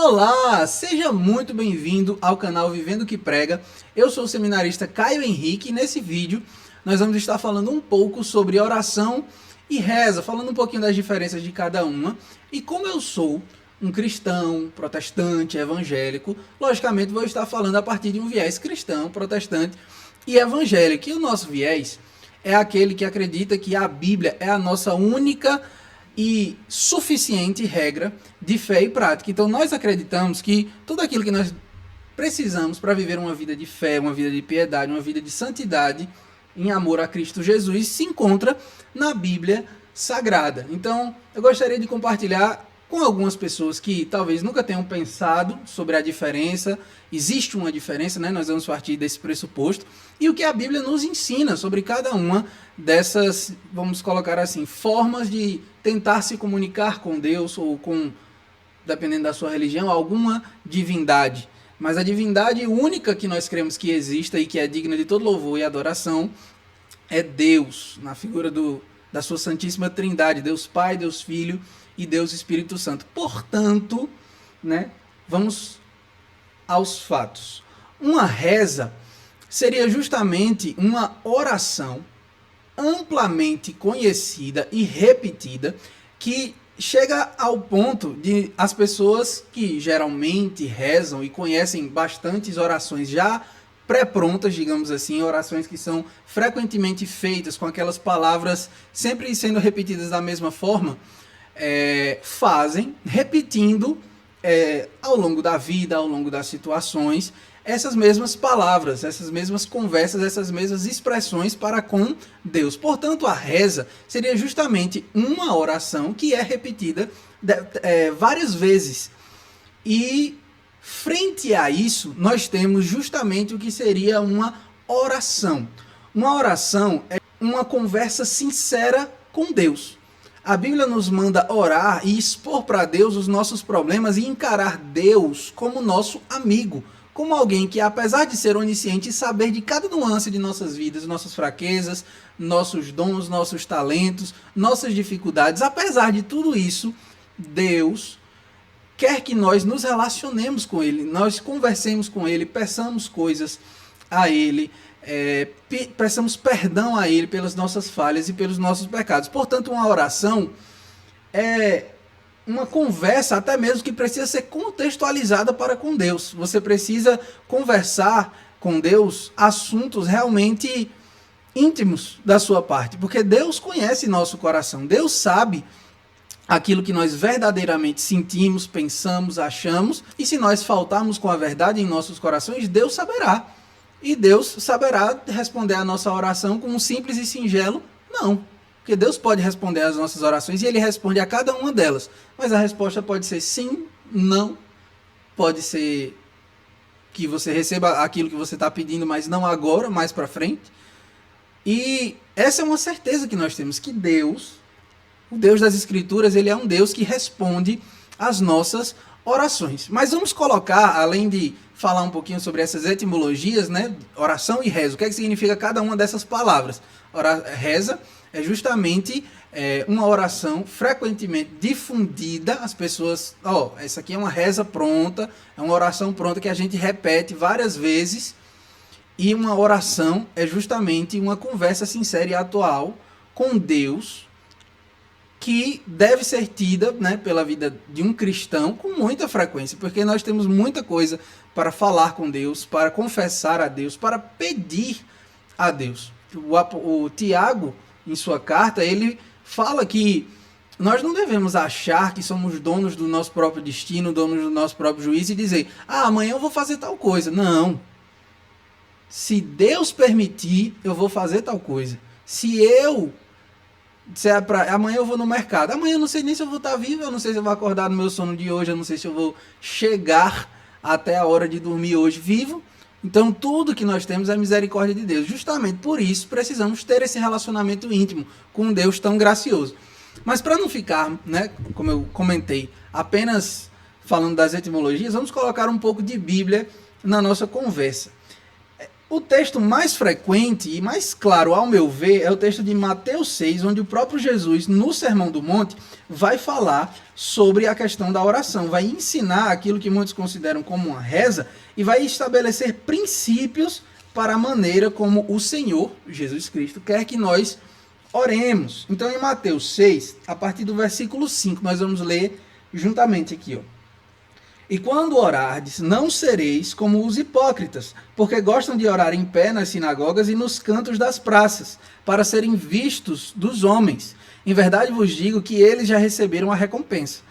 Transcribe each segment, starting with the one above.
Olá, seja muito bem-vindo ao canal Vivendo o que Prega. Eu sou o seminarista Caio Henrique e nesse vídeo nós vamos estar falando um pouco sobre oração e reza, falando um pouquinho das diferenças de cada uma. E como eu sou um cristão, protestante, evangélico, logicamente vou estar falando a partir de um viés cristão, protestante e evangélico. E o nosso viés é aquele que acredita que a Bíblia é a nossa única e suficiente regra de fé e prática. Então nós acreditamos que tudo aquilo que nós precisamos para viver uma vida de fé, uma vida de piedade, uma vida de santidade em amor a Cristo Jesus se encontra na Bíblia Sagrada. Então eu gostaria de compartilhar com algumas pessoas que talvez nunca tenham pensado sobre a diferença. Existe uma diferença, né? Nós vamos partir desse pressuposto. E o que a Bíblia nos ensina sobre cada uma dessas, vamos colocar assim, formas de tentar se comunicar com Deus ou com, dependendo da sua religião, alguma divindade. Mas a divindade única que nós cremos que exista e que é digna de todo louvor e adoração é Deus, na figura da sua Santíssima Trindade, Deus Pai, Deus Filho e Deus Espírito Santo. Portanto, né, vamos aos fatos. Uma reza seria justamente uma oração amplamente conhecida e repetida que chega ao ponto de as pessoas que geralmente rezam e conhecem bastantes orações já pré-prontas, digamos assim, orações que são frequentemente feitas com aquelas palavras sempre sendo repetidas da mesma forma, fazem, repetindo ao longo da vida, ao longo das situações, essas mesmas palavras, essas mesmas conversas, essas mesmas expressões para com Deus. Portanto, a reza seria justamente uma oração que é repetida várias vezes. E frente a isso, nós temos justamente o que seria uma oração. Uma oração é uma conversa sincera com Deus. A Bíblia nos manda orar e expor para Deus os nossos problemas e encarar Deus como nosso amigo, como alguém que, apesar de ser onisciente e saber de cada nuance de nossas vidas, nossas fraquezas, nossos dons, nossos talentos, nossas dificuldades, apesar de tudo isso, Deus quer que nós nos relacionemos com Ele, nós conversemos com Ele, peçamos coisas a Ele, peçamos perdão a Ele pelas nossas falhas e pelos nossos pecados. Portanto, uma oração é uma conversa até mesmo que precisa ser contextualizada para com Deus. Você precisa conversar com Deus assuntos realmente íntimos da sua parte, porque Deus conhece nosso coração, Deus sabe aquilo que nós verdadeiramente sentimos, pensamos, achamos, e se nós faltarmos com a verdade em nossos corações, Deus saberá. E Deus saberá responder a nossa oração com um simples e singelo não. Porque Deus pode responder às nossas orações e Ele responde a cada uma delas. Mas a resposta pode ser sim, não. Pode ser que você receba aquilo que você está pedindo, mas não agora, mais para frente. E essa é uma certeza que nós temos, que Deus, o Deus das Escrituras, Ele é um Deus que responde às nossas orações. Mas vamos colocar, além de falar um pouquinho sobre essas etimologias, né? Oração e reza. O que é que significa cada uma dessas palavras? Reza é justamente uma oração frequentemente difundida. As pessoas, essa aqui é uma reza pronta, é uma oração pronta que a gente repete várias vezes. E uma oração é justamente uma conversa sincera e atual com Deus, que deve ser tida, né, pela vida de um cristão com muita frequência, porque nós temos muita coisa para falar com Deus, para confessar a Deus, para pedir a Deus. O Tiago, em sua carta, ele fala que nós não devemos achar que somos donos do nosso próprio destino, donos do nosso próprio juízo e dizer, amanhã eu vou fazer tal coisa. Não. Se Deus permitir, eu vou fazer tal coisa. Amanhã eu vou no mercado. Amanhã eu não sei nem se eu vou estar vivo, eu não sei se eu vou acordar no meu sono de hoje, eu não sei se eu vou chegar até a hora de dormir hoje vivo. Então tudo que nós temos é misericórdia de Deus. Justamente por isso precisamos ter esse relacionamento íntimo com um Deus tão gracioso. Mas para não ficar, né, como eu comentei, apenas falando das etimologias, vamos colocar um pouco de Bíblia na nossa conversa. O texto mais frequente e mais claro, ao meu ver, é o texto de Mateus 6, onde o próprio Jesus, no Sermão do Monte, vai falar sobre a questão da oração, vai ensinar aquilo que muitos consideram como uma reza e vai estabelecer princípios para a maneira como o Senhor, Jesus Cristo, quer que nós oremos. Então, em Mateus 6, a partir do versículo 5, nós vamos ler juntamente aqui, ó. E quando orardes, não sereis como os hipócritas, porque gostam de orar em pé nas sinagogas e nos cantos das praças, para serem vistos dos homens. Em verdade vos digo que eles já receberam a recompensa.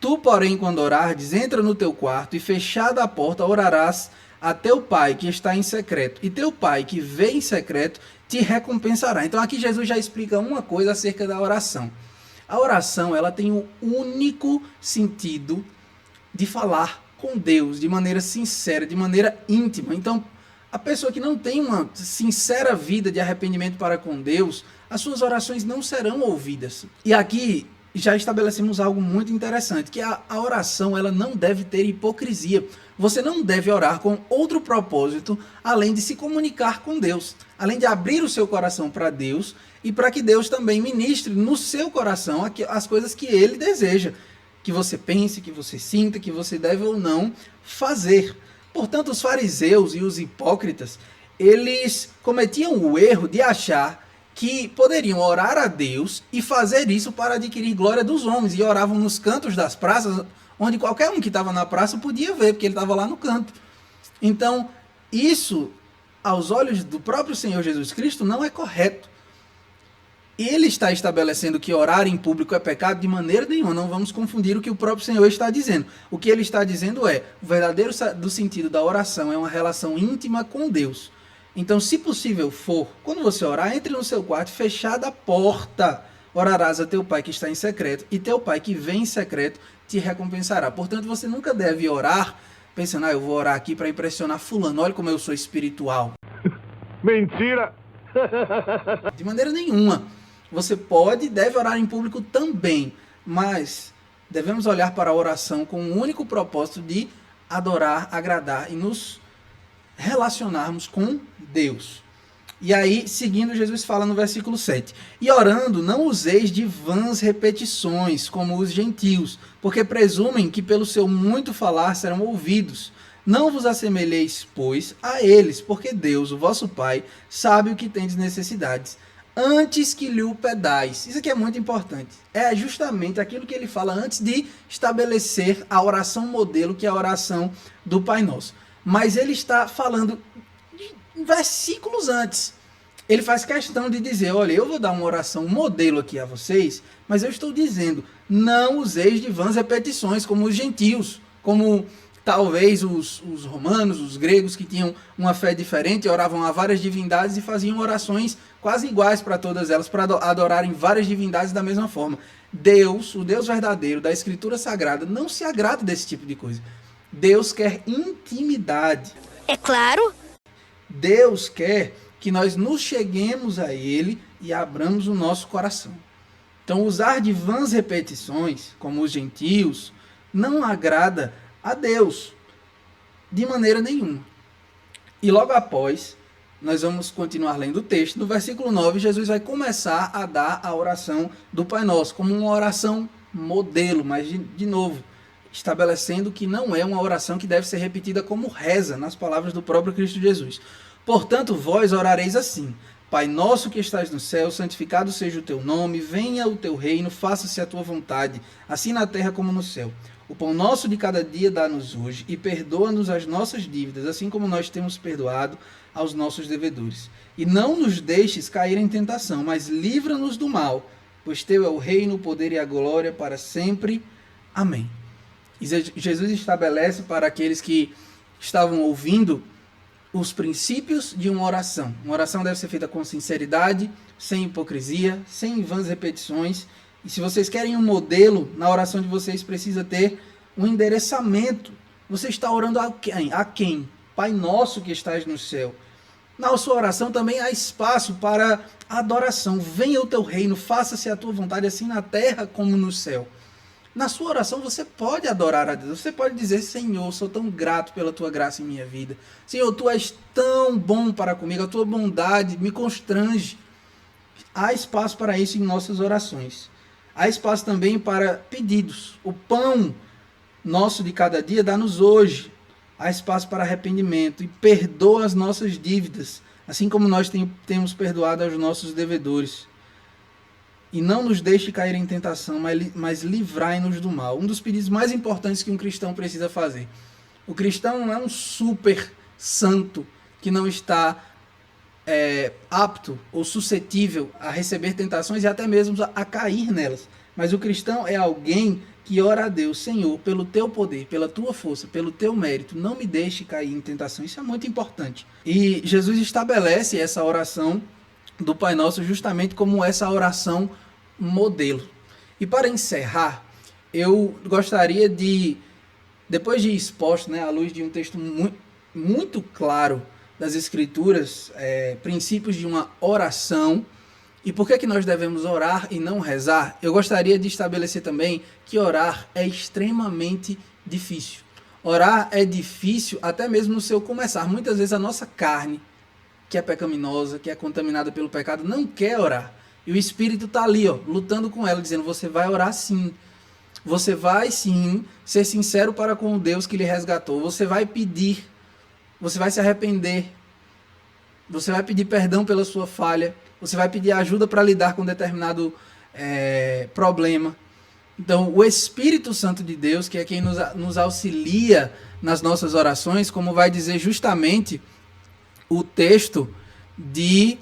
Tu, porém, quando orardes, entra no teu quarto e, fechada a porta, orarás a teu pai que está em secreto. E teu pai que vê em secreto te recompensará. Então aqui Jesus já explica uma coisa acerca da oração. A oração, ela tem o único sentido de falar com Deus de maneira sincera, de maneira íntima. Então, a pessoa que não tem uma sincera vida de arrependimento para com Deus, as suas orações não serão ouvidas. E aqui já estabelecemos algo muito interessante, que a oração ela não deve ter hipocrisia. Você não deve orar com outro propósito, além de se comunicar com Deus, além de abrir o seu coração para Deus e para que Deus também ministre no seu coração as coisas que Ele deseja. Que você pense, que você sinta, que você deve ou não fazer. Portanto, os fariseus e os hipócritas, eles cometiam o erro de achar que poderiam orar a Deus e fazer isso para adquirir glória dos homens, e oravam nos cantos das praças, onde qualquer um que estava na praça podia ver, porque ele estava lá no canto. Então, isso, aos olhos do próprio Senhor Jesus Cristo, não é correto. Ele está estabelecendo que orar em público é pecado de maneira nenhuma. Não vamos confundir o que o próprio Senhor está dizendo. O que ele está dizendo é, o verdadeiro do sentido da oração é uma relação íntima com Deus. Então, se possível for, quando você orar, entre no seu quarto, fechada a porta, orarás a teu pai que está em secreto, e teu pai que vem em secreto te recompensará. Portanto, você nunca deve orar pensando, eu vou orar aqui para impressionar fulano, olha como eu sou espiritual. Mentira! De maneira nenhuma. Você pode e deve orar em público também, mas devemos olhar para a oração com o único propósito de adorar, agradar e nos relacionarmos com Deus. E aí, seguindo, Jesus fala no versículo 7, e orando, não useis de vãs repetições, como os gentios, porque presumem que pelo seu muito falar serão ouvidos. Não vos assemelheis, pois, a eles, porque Deus, o vosso Pai, sabe o que tendes necessidades, antes que lhe o pedais. Isso aqui é muito importante. É justamente aquilo que ele fala antes de estabelecer a oração modelo, que é a oração do Pai Nosso. Mas ele está falando de versículos antes. Ele faz questão de dizer, olha, eu vou dar uma oração modelo aqui a vocês, mas eu estou dizendo, não useis de vãs repetições, como os gentios, como talvez os romanos, os gregos, que tinham uma fé diferente, oravam a várias divindades e faziam orações quase iguais para todas elas, para adorarem várias divindades da mesma forma. Deus, o Deus verdadeiro da Escritura Sagrada, não se agrada desse tipo de coisa. Deus quer intimidade. É claro. Deus quer que nós nos cheguemos a Ele e abramos o nosso coração. Então, usar de vãs repetições, como os gentios, não agrada a Deus, de maneira nenhuma. E logo após, nós vamos continuar lendo o texto. No versículo 9, Jesus vai começar a dar a oração do Pai Nosso, como uma oração modelo, mas de novo, estabelecendo que não é uma oração que deve ser repetida como reza, nas palavras do próprio Cristo Jesus. Portanto, vós orareis assim, Pai nosso que estás no céu, santificado seja o teu nome, venha o teu reino, faça-se a tua vontade, assim na terra como no céu. O pão nosso de cada dia dá-nos hoje, e perdoa-nos as nossas dívidas, assim como nós temos perdoado aos nossos devedores. E não nos deixes cair em tentação, mas livra-nos do mal, pois teu é o reino, o poder e a glória para sempre. Amém. E Jesus estabelece para aqueles que estavam ouvindo os princípios de uma oração. Uma oração deve ser feita com sinceridade, sem hipocrisia, sem vãs repetições. E se vocês querem um modelo, na oração de vocês precisa ter um endereçamento. Você está orando a quem? A quem? Pai nosso que estás no céu. Na sua oração também há espaço para adoração. Venha o teu reino, faça-se a tua vontade, assim na terra como no céu. Na sua oração você pode adorar a Deus, você pode dizer: Senhor, sou tão grato pela tua graça em minha vida. Senhor, tu és tão bom para comigo, a tua bondade me constrange. Há espaço para isso em nossas orações. Há espaço também para pedidos. O pão nosso de cada dia dá-nos hoje. Há espaço para arrependimento e perdoa as nossas dívidas, assim como nós temos perdoado aos nossos devedores. E não nos deixe cair em tentação, mas livrai-nos do mal. Um dos pedidos mais importantes que um cristão precisa fazer. O cristão não é um super santo que não está apto ou suscetível a receber tentações e até mesmo a cair nelas. Mas o cristão é alguém que ora a Deus: Senhor, pelo teu poder, pela tua força, pelo teu mérito, não me deixe cair em tentação. Isso é muito importante. E Jesus estabelece essa oração do Pai Nosso justamente como essa oração modelo. E para encerrar, eu gostaria de, depois de exposto, à luz de um texto muito claro das Escrituras, princípios de uma oração, e por que nós devemos orar e não rezar, eu gostaria de estabelecer também que orar é extremamente difícil. Orar é difícil até mesmo no seu começar. Muitas vezes a nossa carne, que é pecaminosa, que é contaminada pelo pecado, não quer orar. E o Espírito está ali, lutando com ela, dizendo: você vai orar sim. Você vai sim ser sincero para com o Deus que lhe resgatou. Você vai pedir. Você vai se arrepender. Você vai pedir perdão pela sua falha. Você vai pedir ajuda para lidar com determinado problema. Então, o Espírito Santo de Deus, que é quem nos auxilia nas nossas orações, como vai dizer justamente o texto de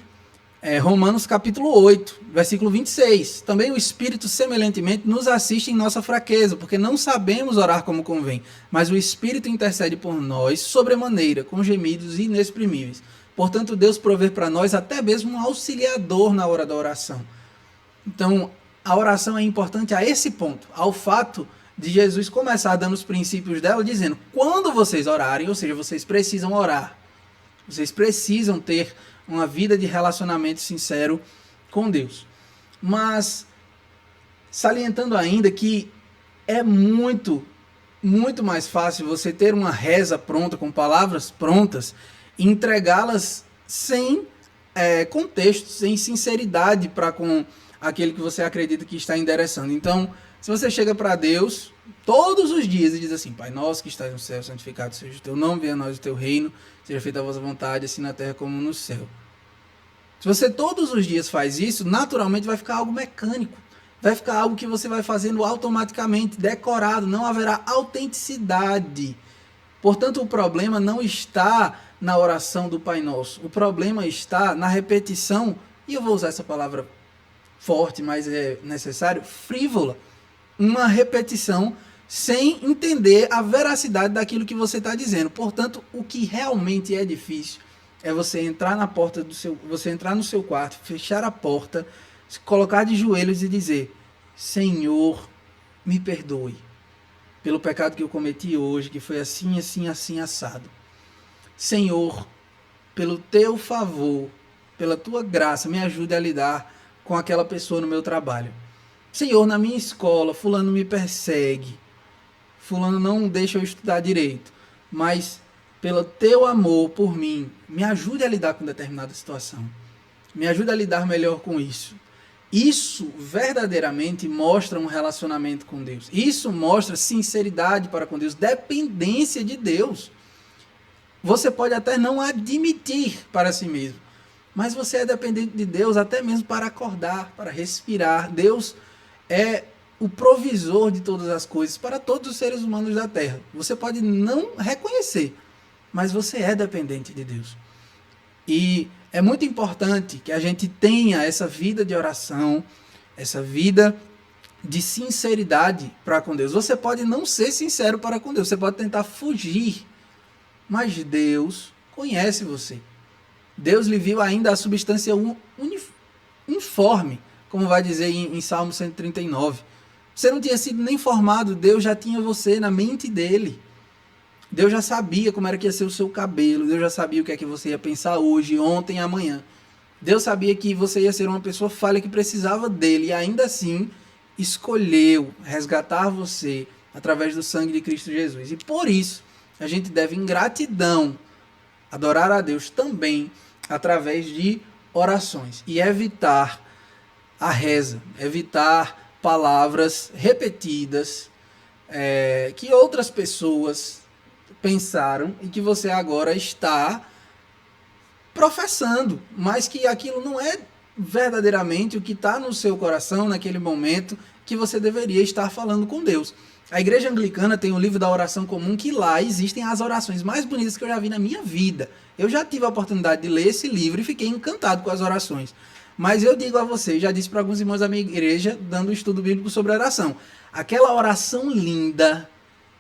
Romanos capítulo 8, versículo 26. Também o Espírito semelhantemente nos assiste em nossa fraqueza, porque não sabemos orar como convém, mas o Espírito intercede por nós sobremaneira, com gemidos inexprimíveis. Portanto, Deus provê para nós até mesmo um auxiliador na hora da oração. Então, a oração é importante a esse ponto, ao fato de Jesus começar dando os princípios dela, dizendo: quando vocês orarem, ou seja, vocês precisam orar, vocês precisam ter uma vida de relacionamento sincero com Deus. Mas, salientando ainda que é muito mais fácil você ter uma reza pronta, com palavras prontas, e entregá-las sem contexto, sem sinceridade para com aquele que você acredita que está endereçando. Então, se você chega para Deus todos os dias e diz assim: Pai nosso que estás no céu, santificado seja o teu nome, venha a nós o teu reino, seja feita a vossa vontade, assim na terra como no céu. Se você todos os dias faz isso, naturalmente vai ficar algo mecânico. Vai ficar algo que você vai fazendo automaticamente, decorado, não haverá autenticidade. Portanto, o problema não está na oração do Pai Nosso. O problema está na repetição, e eu vou usar essa palavra forte, mas é necessário, frívola. Uma repetição sem entender a veracidade daquilo que você está dizendo. Portanto, o que realmente é difícil é você entrar na porta você entrar no seu quarto, fechar a porta, se colocar de joelhos e dizer: Senhor, me perdoe pelo pecado que eu cometi hoje, que foi assim, assim, assim, assado. Senhor, pelo teu favor, pela tua graça, me ajude a lidar com aquela pessoa no meu trabalho. Senhor, na minha escola, fulano me persegue, fulano não deixa eu estudar direito, mas pelo teu amor por mim, me ajude a lidar com determinada situação. Me ajude a lidar melhor com isso. Isso verdadeiramente mostra um relacionamento com Deus. Isso mostra sinceridade para com Deus, dependência de Deus. Você pode até não admitir para si mesmo, mas você é dependente de Deus até mesmo para acordar, para respirar. Deus é o provisor de todas as coisas para todos os seres humanos da terra. Você pode não reconhecer, mas você é dependente de Deus. E é muito importante que a gente tenha essa vida de oração, essa vida de sinceridade para com Deus. Você pode não ser sincero para com Deus, você pode tentar fugir, mas Deus conhece você. Deus lhe viu ainda a substância informe, como vai dizer em Salmo 139. Você não tinha sido nem formado, Deus já tinha você na mente dele. Deus já sabia como era que ia ser o seu cabelo, Deus já sabia o que é que você ia pensar hoje, ontem, amanhã. Deus sabia que você ia ser uma pessoa falha que precisava dele, e ainda assim, escolheu resgatar você através do sangue de Cristo Jesus. E por isso, a gente deve, em gratidão, adorar a Deus também através de orações. E evitar a reza, evitar palavras repetidas que outras pessoas pensaram e que você agora está professando, mas que aquilo não é verdadeiramente o que está no seu coração naquele momento que você deveria estar falando com Deus. A igreja anglicana tem o livro da oração comum, que lá existem as orações mais bonitas que eu já vi na minha vida. Eu já tive a oportunidade de ler esse livro e fiquei encantado com as orações. Mas eu digo a você, já disse para alguns irmãos da minha igreja, dando um estudo bíblico sobre oração, aquela oração linda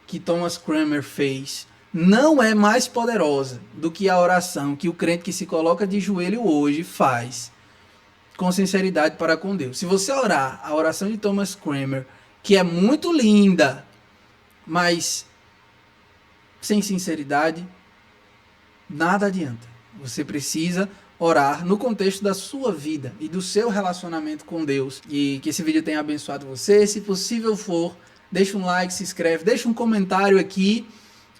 que Thomas Cranmer fez não é mais poderosa do que a oração que o crente que se coloca de joelho hoje faz com sinceridade para com Deus. Se você orar a oração de Thomas Cranmer, que é muito linda, mas sem sinceridade, nada adianta. Você precisa orar no contexto da sua vida e do seu relacionamento com Deus. E que esse vídeo tenha abençoado você. Se possível for, deixa um like, se inscreve, deixa um comentário aqui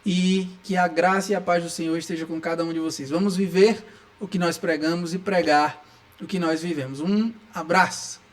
e que a graça e a paz do Senhor esteja com cada um de vocês. Vamos viver o que nós pregamos e pregar o que nós vivemos. Um abraço!